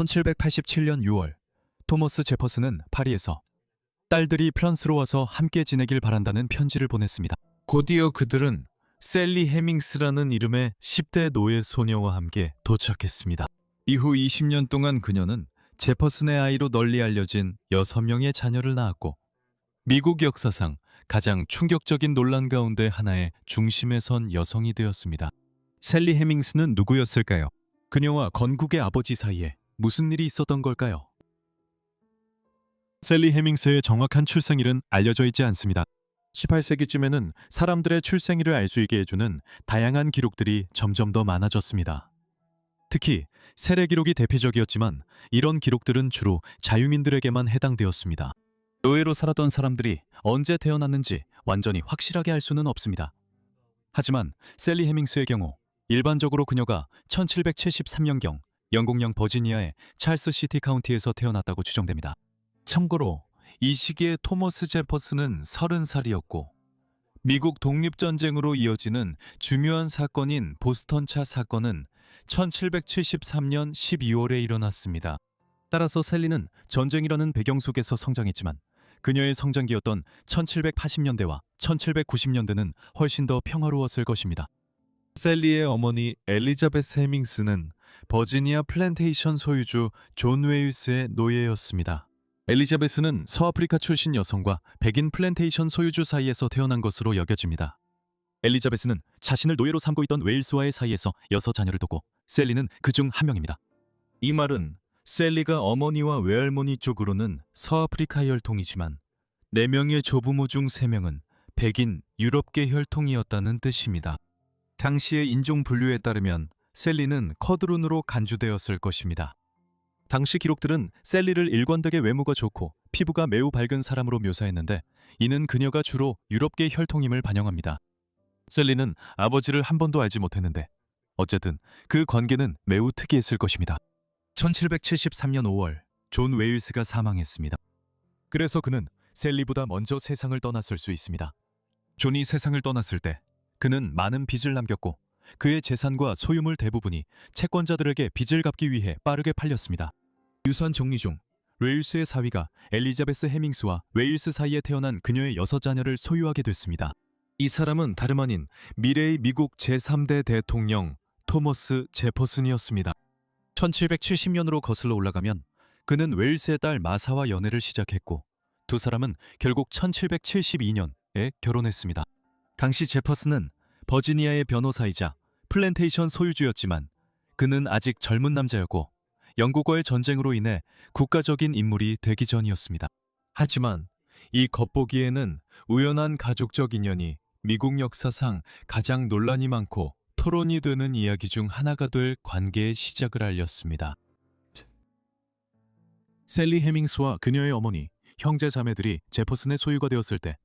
1787년 6월, 토머스 제퍼슨은 파리에서 딸들이 프랑스로 와서 함께 지내길 바란다는 편지를 보냈습니다. 곧이어 그들은 셀리 해밍스라는 이름의 10대 노예 소녀와 함께 도착했습니다. 이후 20년 동안 그녀는 제퍼슨의 아이로 널리 알려진 6명의 자녀를 낳았고 미국 역사상 가장 충격적인 논란 가운데 하나의 중심에 선 여성이 되었습니다. 셀리 해밍스는 누구였을까요? 그녀와 건국의 아버지 사이에 무슨 일이 있었던 걸까요? 셀리 해밍스의 정확한 출생일은 알려져 있지 않습니다. 18세기쯤에는 사람들의 출생일을 알 수 있게 해주는 다양한 기록들이 점점 더 많아졌습니다. 특히 세례 기록이 대표적이었지만 이런 기록들은 주로 자유민들에게만 해당되었습니다. 노예로 살았던 사람들이 언제 태어났는지 완전히 확실하게 알 수는 없습니다. 하지만 셀리 해밍스의 경우 일반적으로 그녀가 1773년경 영국령 버지니아의 찰스 시티 카운티에서 태어났다고 추정됩니다. 참고로 이 시기에 토머스 제퍼슨은 30살이었고 미국 독립전쟁으로 이어지는 중요한 사건인 보스턴차 사건은 1773년 12월에 일어났습니다. 따라서 셀리는 전쟁이라는 배경 속에서 성장했지만 그녀의 성장기였던 1780년대와 1790년대는 훨씬 더 평화로웠을 것입니다. 셀리의 어머니 엘리자베스 해밍스는 버지니아 플랜테이션 소유주 존 웨일스의 노예였습니다. 엘리자베스는 서아프리카 출신 여성과 백인 플랜테이션 소유주 사이에서 태어난 것으로 여겨집니다. 엘리자베스는 자신을 노예로 삼고 있던 웨일스와의 사이에서 6자녀를 뒀고 셀리는 그 중 한 명입니다. 이 말은 셀리가 어머니와 외할머니 쪽으로는 서아프리카 혈통이지만 4명의 조부모 중 3명은 백인 유럽계 혈통이었다는 뜻입니다. 당시의 인종 분류에 따르면 셀리는 커드룬으로 간주되었을 것입니다. 당시 기록들은 셀리를 일관되게 외모가 좋고 피부가 매우 밝은 사람으로 묘사했는데 이는 그녀가 주로 유럽계 혈통임을 반영합니다. 셀리는 아버지를 한 번도 알지 못했는데 어쨌든 그 관계는 매우 특이했을 것입니다. 1773년 5월 존 웨일스가 사망했습니다. 그래서 그는 셀리보다 먼저 세상을 떠났을 수 있습니다. 존이 세상을 떠났을 때 그는 많은 빚을 남겼고 그의 재산과 소유물 대부분이 채권자들에게 빚을 갚기 위해 빠르게 팔렸습니다. 유산 정리 중 웨일스의 사위가 엘리자베스 해밍스와 웨일스 사이에 태어난 그녀의 6자녀를 소유하게 됐습니다. 이 사람은 다름 아닌 미래의 미국 제3대 대통령 토머스 제퍼슨이었습니다. 1770년으로 거슬러 올라가면 그는 웨일스의 딸 마사와 연애를 시작했고 두 사람은 결국 1772년에 결혼했습니다. 당시 제퍼슨은 버지니아의 변호사이자 플랜테이션 소유주였지만 그는 아직 젊은 남자였고 영국과의 전쟁으로 인해 국가적인 인물이 되기 전이었습니다. 하지만 이 겉보기에는 우연한 가족적 인연이 미국 역사상 가장 논란이 많고 토론이 되는 이야기 중 하나가 될 관계의 시작을 알렸습니다. 셀리 해밍스와 그녀의 어머니, 형제 자매들이 제퍼슨의 소유가 되었을 때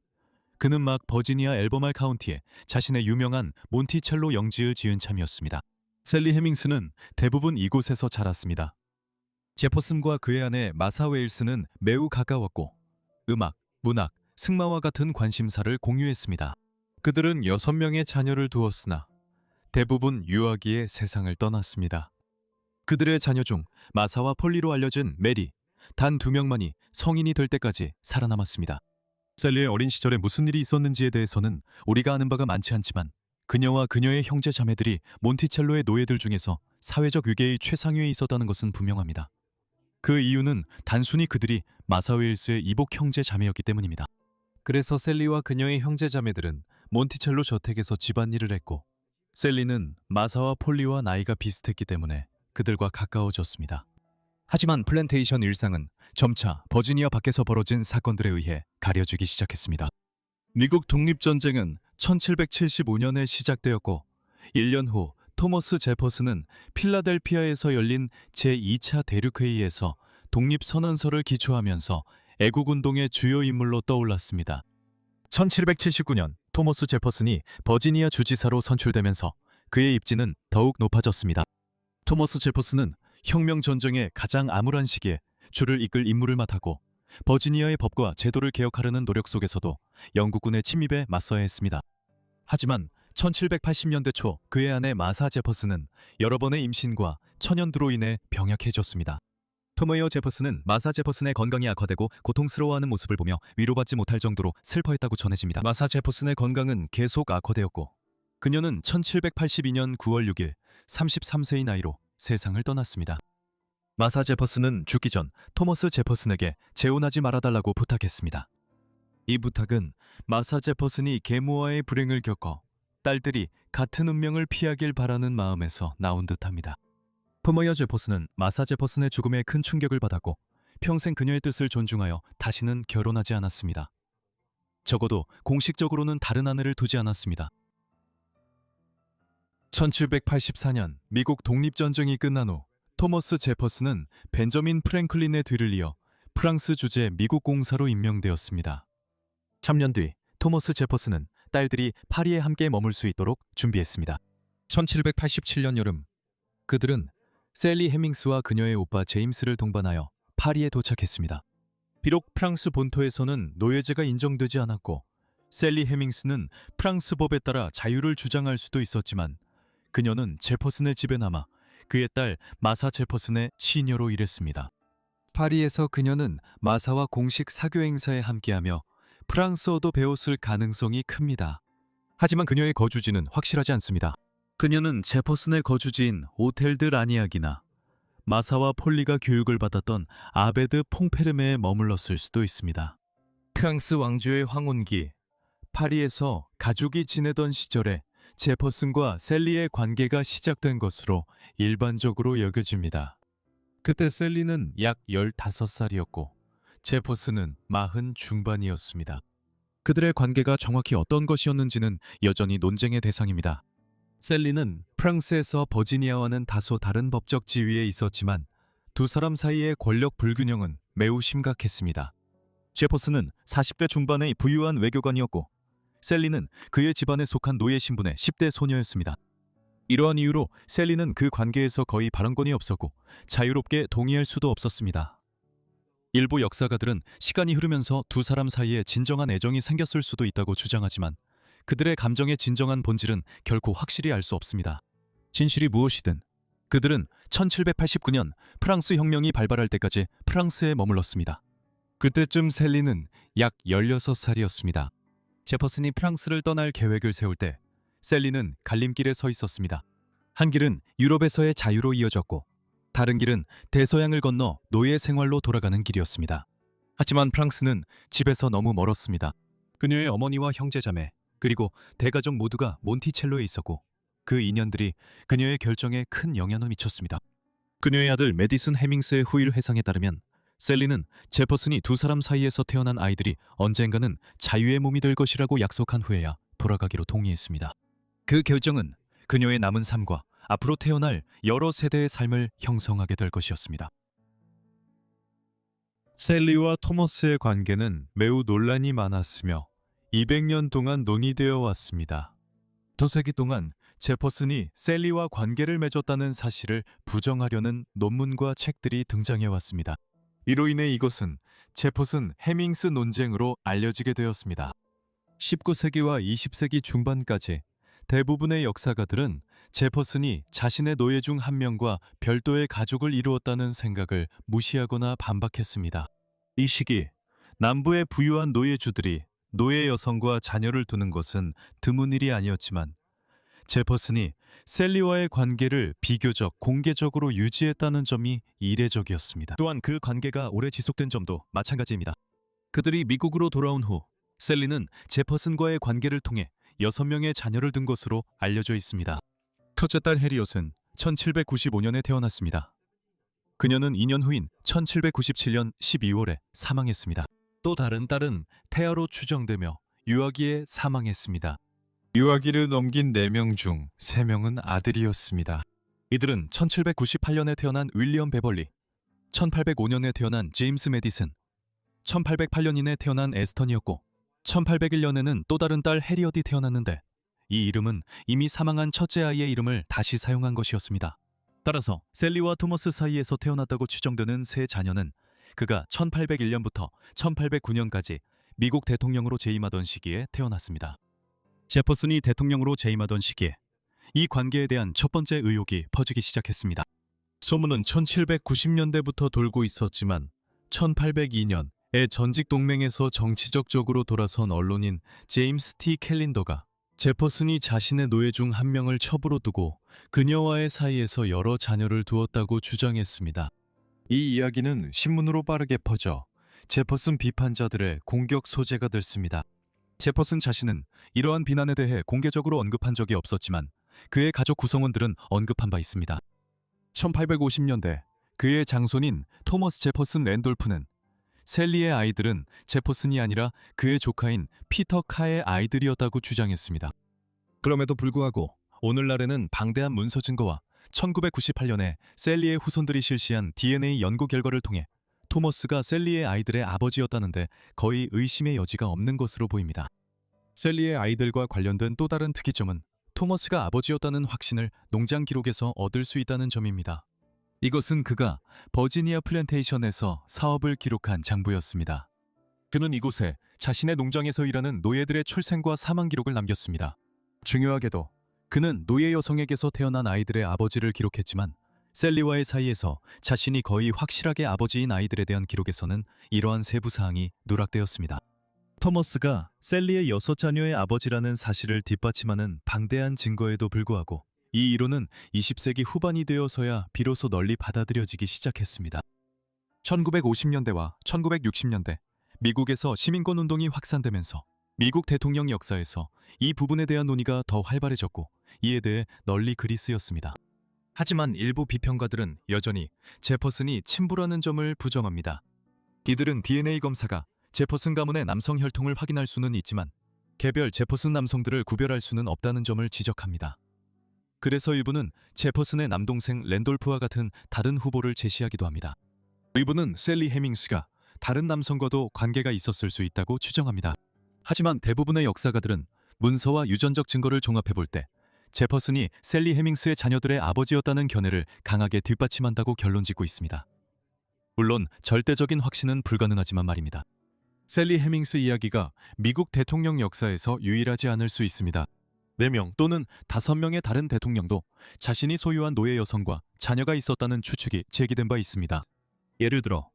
그는 막 버지니아 앨버말 카운티에 자신의 유명한 몬티첼로 영지를 지은 참이었습니다. 셀리 해밍스는 대부분 이곳에서 자랐습니다. 제퍼슨과 그의 아내 마사 웨일스는 매우 가까웠고 음악, 문학, 승마와 같은 관심사를 공유했습니다. 그들은 6명의 자녀를 두었으나 대부분 유아기에 세상을 떠났습니다. 그들의 자녀 중 마사와 폴리로 알려진 메리, 단 2명만이 성인이 될 때까지 살아남았습니다. 셀리의 어린 시절에 무슨 일이 있었는지에 대해서는 우리가 아는 바가 많지 않지만 그녀와 그녀의 형제 자매들이 몬티첼로의 노예들 중에서 사회적 위계의 최상위에 있었다는 것은 분명합니다. 그 이유는 단순히 그들이 마사 웨일스의 이복 형제 자매였기 때문입니다. 그래서 셀리와 그녀의 형제 자매들은 몬티첼로 저택에서 집안일을 했고 셀리는 마사와 폴리와 나이가 비슷했기 때문에 그들과 가까워졌습니다. 하지만 플랜테이션 일상은 점차 버지니아 밖에서 벌어진 사건들에 의해 가려지기 시작했습니다. 미국 독립전쟁은 1775년에 시작되었고 1년 후 토머스 제퍼슨은 필라델피아에서 열린 제2차 대륙회의에서 독립선언서를 기초하면서 애국운동의 주요 인물로 떠올랐습니다. 1779년 토머스 제퍼슨이 버지니아 주지사로 선출되면서 그의 입지는 더욱 높아졌습니다. 토머스 제퍼슨은 혁명 전쟁의 가장 암울한 시기에 주를 이끌 임무를 맡았고 버지니아의 법과 제도를 개혁하려는 노력 속에서도 영국군의 침입에 맞서야 했습니다. 하지만 1780년대 초 그의 아내 마사 제퍼슨은 여러 번의 임신과 천연두로 인해 병약해졌습니다. 토머여 제퍼슨은 마사 제퍼슨의 건강이 악화되고 고통스러워하는 모습을 보며 위로받지 못할 정도로 슬퍼했다고 전해집니다. 마사 제퍼슨의 건강은 계속 악화되었고 그녀는 1782년 9월 6일 33세의 나이로 세상을 떠났습니다. 마사 제퍼슨은 죽기 전 토머스 제퍼슨에게 재혼하지 말아달라고 부탁했습니다. 이 부탁은 마사 제퍼슨이 계모와의 불행을 겪어 딸들이 같은 운명을 피하길 바라는 마음에서 나온 듯합니다. 토머여 제퍼슨은 마사 제퍼슨의 죽음에 큰 충격을 받았고 평생 그녀의 뜻을 존중하여 다시는 결혼하지 않았습니다. 적어도 공식적으로는 다른 아내를 두지 않았습니다. 1784년 미국 독립전쟁이 끝난 후 토머스 제퍼슨은 벤저민 프랭클린의 뒤를 이어 프랑스 주재 미국 공사로 임명되었습니다. 3년 뒤 토머스 제퍼슨은 딸들이 파리에 함께 머물 수 있도록 준비했습니다. 1787년 여름 그들은 셀리 해밍스와 그녀의 오빠 제임스를 동반하여 파리에 도착했습니다. 비록 프랑스 본토에서는 노예제가 인정되지 않았고 셀리 해밍스는 프랑스 법에 따라 자유를 주장할 수도 있었지만 그녀는 제퍼슨의 집에 남아 그의 딸 마사 제퍼슨의 시녀로 일했습니다. 파리에서 그녀는 마사와 공식 사교 행사에 함께하며 프랑스어도 배웠을 가능성이 큽니다. 하지만 그녀의 거주지는 확실하지 않습니다. 그녀는 제퍼슨의 거주지인 오텔 드 라니악이나 마사와 폴리가 교육을 받았던 아베드 퐁페르메에 머물렀을 수도 있습니다. 프랑스 왕조의 황혼기, 파리에서 가족이 지내던 시절에 제퍼슨과 셀리의 관계가 시작된 것으로 일반적으로 여겨집니다. 그때 셀리는 약 15살이었고 제퍼슨은 40 중반이었습니다. 그들의 관계가 정확히 어떤 것이었는지는 여전히 논쟁의 대상입니다. 셀리는 프랑스에서 버지니아와는 다소 다른 법적 지위에 있었지만 두 사람 사이의 권력 불균형은 매우 심각했습니다. 제퍼슨은 40대 중반의 부유한 외교관이었고 셀리는 그의 집안에 속한 노예 신분의 10대 소녀였습니다. 이러한 이유로 셀리는 그 관계에서 거의 발언권이 없었고 자유롭게 동의할 수도 없었습니다. 일부 역사가들은 시간이 흐르면서 두 사람 사이에 진정한 애정이 생겼을 수도 있다고 주장하지만 그들의 감정의 진정한 본질은 결코 확실히 알 수 없습니다. 진실이 무엇이든 그들은 1789년 프랑스 혁명이 발발할 때까지 프랑스에 머물렀습니다. 그때쯤 셀리는 약 16살이었습니다. 제퍼슨이 프랑스를 떠날 계획을 세울 때 셀리는 갈림길에 서 있었습니다. 한 길은 유럽에서의 자유로 이어졌고 다른 길은 대서양을 건너 노예 생활로 돌아가는 길이었습니다. 하지만 프랑스는 집에서 너무 멀었습니다. 그녀의 어머니와 형제자매 그리고 대가족 모두가 몬티첼로에 있었고 그 인연들이 그녀의 결정에 큰 영향을 미쳤습니다. 그녀의 아들 메디슨 해밍스의 후일 회상에 따르면 셀리는 제퍼슨이 두 사람 사이에서 태어난 아이들이 언젠가는 자유의 몸이 될 것이라고 약속한 후에야 돌아가기로 동의했습니다. 그 결정은 그녀의 남은 삶과 앞으로 태어날 여러 세대의 삶을 형성하게 될 것이었습니다. 셀리와 토머스의 관계는 매우 논란이 많았으며 200년 동안 논의되어 왔습니다. 도세기 동안 제퍼슨이 셀리와 관계를 맺었다는 사실을 부정하려는 논문과 책들이 등장해 왔습니다. 이로 인해 이것은 제퍼슨 해밍스 논쟁으로 알려지게 되었습니다. 19세기와 20세기 중반까지 대부분의 역사가들은 제퍼슨이 자신의 노예 중 한 명과 별도의 가족을 이루었다는 생각을 무시하거나 반박했습니다. 이 시기 남부의 부유한 노예주들이 노예 여성과 자녀를 두는 것은 드문 일이 아니었지만 제퍼슨이 셀리와의 관계를 비교적 공개적으로 유지했다는 점이 이례적이었습니다. 또한 그 관계가 오래 지속된 점도 마찬가지입니다. 그들이 미국으로 돌아온 후 셀리는 제퍼슨과의 관계를 통해 6명의 자녀를 둔 것으로 알려져 있습니다. 첫째 딸 해리엇은 1795년에 태어났습니다. 그녀는 2년 후인 1797년 12월에 사망했습니다. 또 다른 딸은 태아로 추정되며 유아기에 사망했습니다. 유아기를 넘긴 4명 중 3명은 아들이었습니다. 이들은 1798년에 태어난 윌리엄 베벌리, 1805년에 태어난 제임스 메디슨, 1808년인에 태어난 에스턴이었고 1801년에는 또 다른 딸 해리엇이 태어났는데 이 이름은 이미 사망한 첫째 아이의 이름을 다시 사용한 것이었습니다. 따라서 셀리와 토머스 사이에서 태어났다고 추정되는 세 자녀는 그가 1801년부터 1809년까지 미국 대통령으로 재임하던 시기에 태어났습니다. 제퍼슨이 대통령으로 재임하던 시기에 이 관계에 대한 첫 번째 의혹이 퍼지기 시작했습니다. 소문은 1790년대부터 돌고 있었지만 1802년에 전직 동맹에서 정치적적으로 돌아선 언론인 제임스 T. 캘린더가 제퍼슨이 자신의 노예 중 한 명을 첩으로 두고 그녀와의 사이에서 여러 자녀를 두었다고 주장했습니다. 이 이야기는 신문으로 빠르게 퍼져 제퍼슨 비판자들의 공격 소재가 됐습니다. 제퍼슨 자신은 이러한 비난에 대해 공개적으로 언급한 적이 없었지만 그의 가족 구성원들은 언급한 바 있습니다. 1850년대 그의 장손인 토머스 제퍼슨 랜돌프는 셀리의 아이들은 제퍼슨이 아니라 그의 조카인 피터 카의 아이들이었다고 주장했습니다. 그럼에도 불구하고 오늘날에는 방대한 문서 증거와 1998년에 셀리의 후손들이 실시한 DNA 연구 결과를 통해 토머스가 셀리의 아이들의 아버지였다는데 거의 의심의 여지가 없는 것으로 보입니다. 셀리의 아이들과 관련된 또 다른 특이점은 토머스가 아버지였다는 확신을 농장 기록에서 얻을 수 있다는 점입니다. 이것은 그가 버지니아 플랜테이션에서 사업을 기록한 장부였습니다. 그는 이곳에 자신의 농장에서 일하는 노예들의 출생과 사망 기록을 남겼습니다. 중요하게도 그는 노예 여성에게서 태어난 아이들의 아버지를 기록했지만 셀리와의 사이에서 자신이 거의 확실하게 아버지인 아이들에 대한 기록에서는 이러한 세부 사항이 누락되었습니다. 토머스가 셀리의 6자녀의 아버지라는 사실을 뒷받침하는 방대한 증거에도 불구하고 이 이론은 20세기 후반이 되어서야 비로소 널리 받아들여지기 시작했습니다. 1950년대와 1960년대 미국에서 시민권 운동이 확산되면서 미국 대통령 역사에서 이 부분에 대한 논의가 더 활발해졌고 이에 대해 널리 글이 쓰였습니다. 하지만 일부 비평가들은 여전히 제퍼슨이 친부라는 점을 부정합니다. 이들은 DNA 검사가 제퍼슨 가문의 남성 혈통을 확인할 수는 있지만 개별 제퍼슨 남성들을 구별할 수는 없다는 점을 지적합니다. 그래서 일부는 제퍼슨의 남동생 랜돌프와 같은 다른 후보를 제시하기도 합니다. 일부는 셀리 해밍스가 다른 남성과도 관계가 있었을 수 있다고 추정합니다. 하지만 대부분의 역사가들은 문서와 유전적 증거를 종합해 볼 때 제퍼슨이 셀리 해밍스의 자녀들의 아버지였다는 견해를 강하게 뒷받침한다고 결론짓고 있습니다. 물론 절대적인 확신은 불가능하지만 말입니다. 셀리 해밍스 이야기가 미국 대통령 역사에서 유일하지 않을 수 있습니다. 4명 또는 5명의 다른 대통령도 자신이 소유한 노예 여성과 자녀가 있었다는 추측이 제기된 바 있습니다. 예를 들어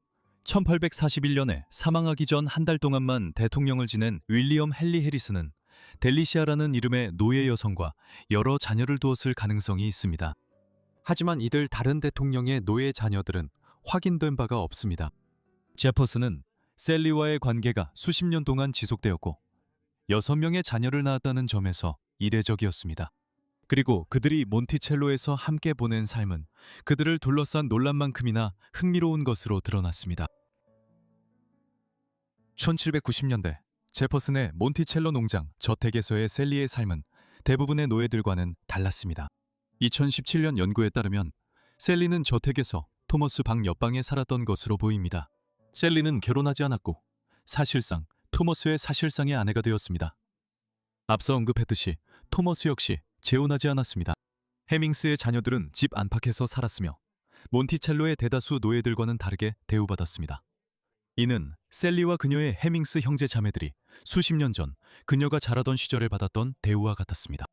1841년에 사망하기 전 한 달 동안만 대통령을 지낸 윌리엄 헨리 해리스는 델리시아라는 이름의 노예 여성과 여러 자녀를 두었을 가능성이 있습니다. 하지만 이들 다른 대통령의 노예 자녀들은 확인된 바가 없습니다. 제퍼슨은 셀리와의 관계가 수십 년 동안 지속되었고 6명의 자녀를 낳았다는 점에서 이례적이었습니다. 그리고 그들이 몬티첼로에서 함께 보낸 삶은 그들을 둘러싼 논란만큼이나 흥미로운 것으로 드러났습니다. 1790년대 제퍼슨의 몬티첼로 농장 저택에서의 셀리의 삶은 대부분의 노예들과는 달랐습니다. 2017년 연구에 따르면 셀리는 저택에서 토머스 방 옆방에 살았던 것으로 보입니다. 셀리는 결혼하지 않았고 사실상 토머스의 사실상의 아내가 되었습니다. 앞서 언급했듯이 토머스 역시 재혼하지 않았습니다. 해밍스의 자녀들은 집 안팎에서 살았으며 몬티첼로의 대다수 노예들과는 다르게 대우받았습니다. 이는 셀리와 그녀의 해밍스 형제 자매들이 수십 년 전 그녀가 자라던 시절에 받았던 대우와 같았습니다.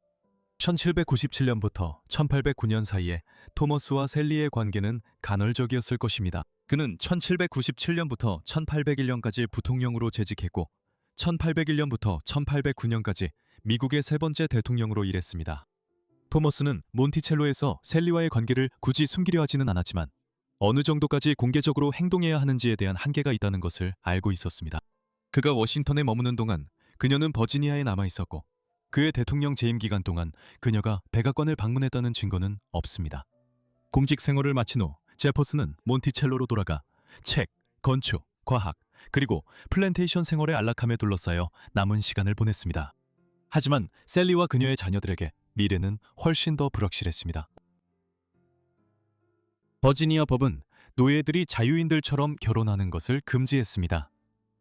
1797년부터 1809년 사이에 토머스와 셀리의 관계는 간헐적이었을 것입니다. 그는 1797년부터 1801년까지 부통령으로 재직했고 1801년부터 1809년까지 미국의 세 번째 대통령으로 일했습니다. 토머스는 몬티첼로에서 셀리와의 관계를 굳이 숨기려 하지는 않았지만 어느 정도까지 공개적으로 행동해야 하는지에 대한 한계가 있다는 것을 알고 있었습니다. 그가 워싱턴에 머무는 동안 그녀는 버지니아에 남아 있었고 그의 대통령 재임 기간 동안 그녀가 백악관을 방문했다는 증거는 없습니다. 공직 생활을 마친 후 제퍼슨은 몬티첼로로 돌아가 책, 건축, 과학, 그리고 플랜테이션 생활의 안락함에 둘러싸여 남은 시간을 보냈습니다. 하지만 셀리와 그녀의 자녀들에게 미래는 훨씬 더 불확실했습니다. 버지니아 법은 노예들이 자유인들처럼 결혼하는 것을 금지했습니다.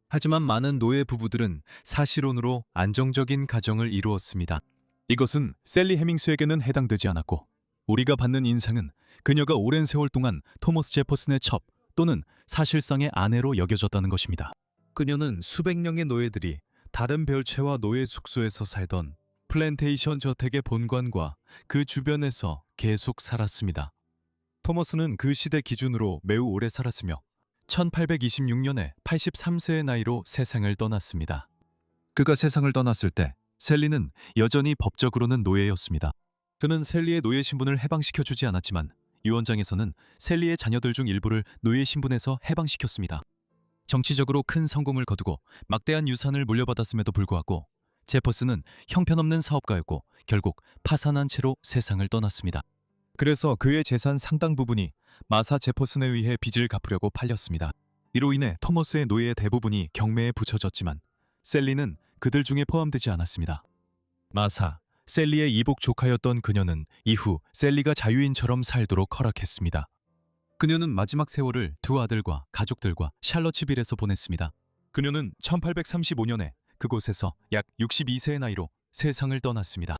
하지만 많은 노예 부부들은 사실혼으로 안정적인 가정을 이루었습니다. 이것은 셀리 해밍스에게는 해당되지 않았고 우리가 받는 인상은 그녀가 오랜 세월 동안 토머스 제퍼슨의 첩 또는 사실상의 아내로 여겨졌다는 것입니다. 그녀는 수백 명의 노예들이 다른 별채와 노예 숙소에서 살던 플랜테이션 저택의 본관과 그 주변에서 계속 살았습니다. 토머스는 그 시대 기준으로 매우 오래 살았으며 1826년에 83세의 나이로 세상을 떠났습니다. 그가 세상을 떠났을 때 셀리는 여전히 법적으로는 노예였습니다. 그는 셀리의 노예 신분을 해방시켜주지 않았지만 유언장에서는 셀리의 자녀들 중 일부를 노예 신분에서 해방시켰습니다. 정치적으로 큰 성공을 거두고 막대한 유산을 물려받았음에도 불구하고 제퍼슨은 형편없는 사업가였고 결국 파산한 채로 세상을 떠났습니다. 그래서 그의 재산 상당 부분이 마사 제퍼슨에 의해 빚을 갚으려고 팔렸습니다. 이로 인해 토머스의 노예의 대부분이 경매에 붙여졌지만 셀리는 그들 중에 포함되지 않았습니다. 마사, 셀리의 이복 조카였던 그녀는 이후 셀리가 자유인처럼 살도록 허락했습니다. 그녀는 마지막 세월을 두 아들과 가족들과 샬럿츠빌에서 보냈습니다. 그녀는 1835년에 그곳에서 약 62세의 나이로 세상을 떠났습니다.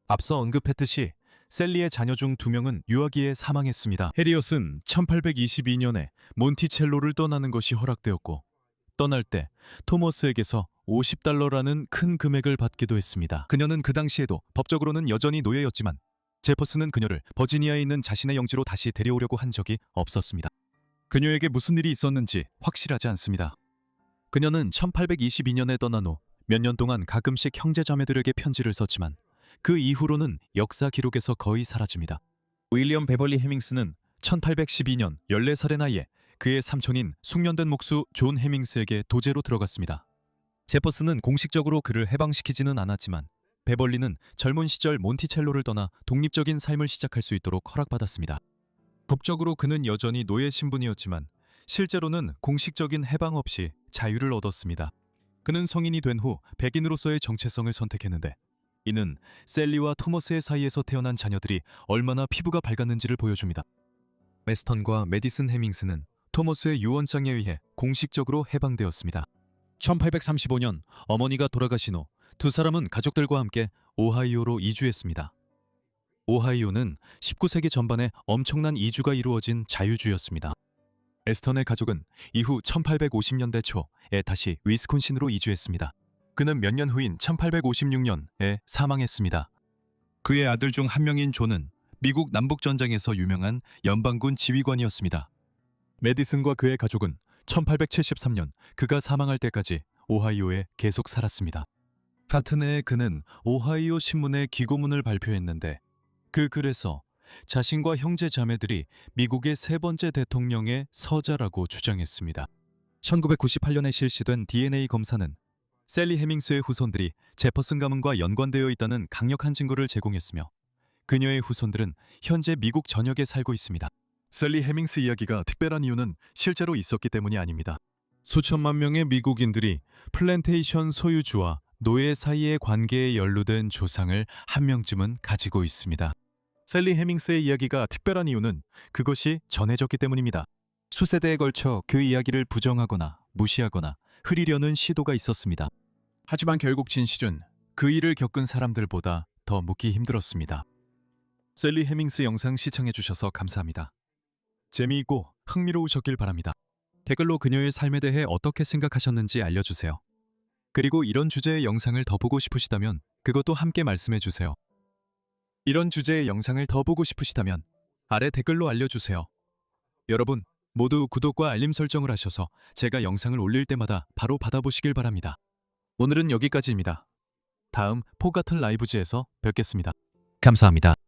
앞서 언급했듯이 셀리의 자녀 중 2명은 유아기에 사망했습니다. 헤리엇은 1822년에 몬티첼로를 떠나는 것이 허락되었고 떠날 때 토머스에게서 $50라는 큰 금액을 받기도 했습니다. 그녀는 그 당시에도 법적으로는 여전히 노예였지만 제퍼슨은 그녀를 버지니아에 있는 자신의 영지로 다시 데려오려고 한 적이 없었습니다. 그녀에게 무슨 일이 있었는지 확실하지 않습니다. 그녀는 1822년에 떠난 후 몇 년 동안 가끔씩 형제자매들에게 편지를 썼지만 그 이후로는 역사 기록에서 거의 사라집니다. 윌리엄 베벌리 해밍스는 1812년 14살의 나이에 그의 삼촌인 숙련된 목수 존 해밍스에게 도제로 들어갔습니다. 제퍼슨은 공식적으로 그를 해방시키지는 않았지만 베벌리는 젊은 시절 몬티첼로를 떠나 독립적인 삶을 시작할 수 있도록 허락받았습니다. 법적으로 그는 여전히 노예 신분이었지만 실제로는 공식적인 해방 없이 자유를 얻었습니다. 그는 성인이 된 후 백인으로서의 정체성을 선택했는데 이는 셀리와 토머스의 사이에서 태어난 자녀들이 얼마나 피부가 밝았는지를 보여줍니다. 웨스턴과 메디슨 해밍스는 토머스의 유언장에 의해 공식적으로 해방되었습니다. 1835년 어머니가 돌아가신 후 두 사람은 가족들과 함께 오하이오로 이주했습니다. 오하이오는 19세기 전반에 엄청난 이주가 이루어진 자유주였습니다. 에스턴의 가족은 이후 1850년대 초에 다시 위스콘신으로 이주했습니다. 그는 몇 년 후인 1856년에 사망했습니다. 그의 아들 중 한 명인 존은 미국 남북전쟁에서 유명한 연방군 지휘관이었습니다. 메디슨과 그의 가족은 1873년 그가 사망할 때까지 오하이오에 계속 살았습니다. 같은 해에 그는 오하이오 신문에 기고문을 발표했는데 그 글에서 자신과 형제 자매들이 미국의 세 번째 대통령의 서자라고 주장했습니다. 1998년에 실시된 DNA 검사는 셀리 해밍스의 후손들이 제퍼슨 가문과 연관되어 있다는 강력한 증거를 제공했으며 그녀의 후손들은 현재 미국 전역에 살고 있습니다. 셀리 해밍스 이야기가 특별한 이유는 실제로 있었기 때문이 아닙니다. 수천만 명의 미국인들이 플랜테이션 소유주와 노예 사이의 관계에 연루된 조상을 한 명쯤은 가지고 있습니다. 셀리 해밍스의 이야기가 특별한 이유는 그것이 전해졌기 때문입니다. 수세대에 걸쳐 그 이야기를 부정하거나 무시하거나 흐리려는 시도가 있었습니다. 하지만 결국 진실은 그 일을 겪은 사람들보다 더 묻기 힘들었습니다. 셀리 해밍스 영상 시청해주셔서 감사합니다. 재미있고 흥미로우셨길 바랍니다. 댓글로 그녀의 삶에 대해 어떻게 생각하셨는지 알려주세요. 그리고 이런 주제의 영상을 더 보고 싶으시다면 그것도 함께 말씀해주세요. 이런 주제의 영상을 더 보고 싶으시다면 아래 댓글로 알려주세요. 여러분 모두 구독과 알림 설정을 하셔서 제가 영상을 올릴 때마다 바로 받아보시길 바랍니다. 오늘은 여기까지입니다. 다음 포 같은 라이브즈에서 뵙겠습니다. 감사합니다.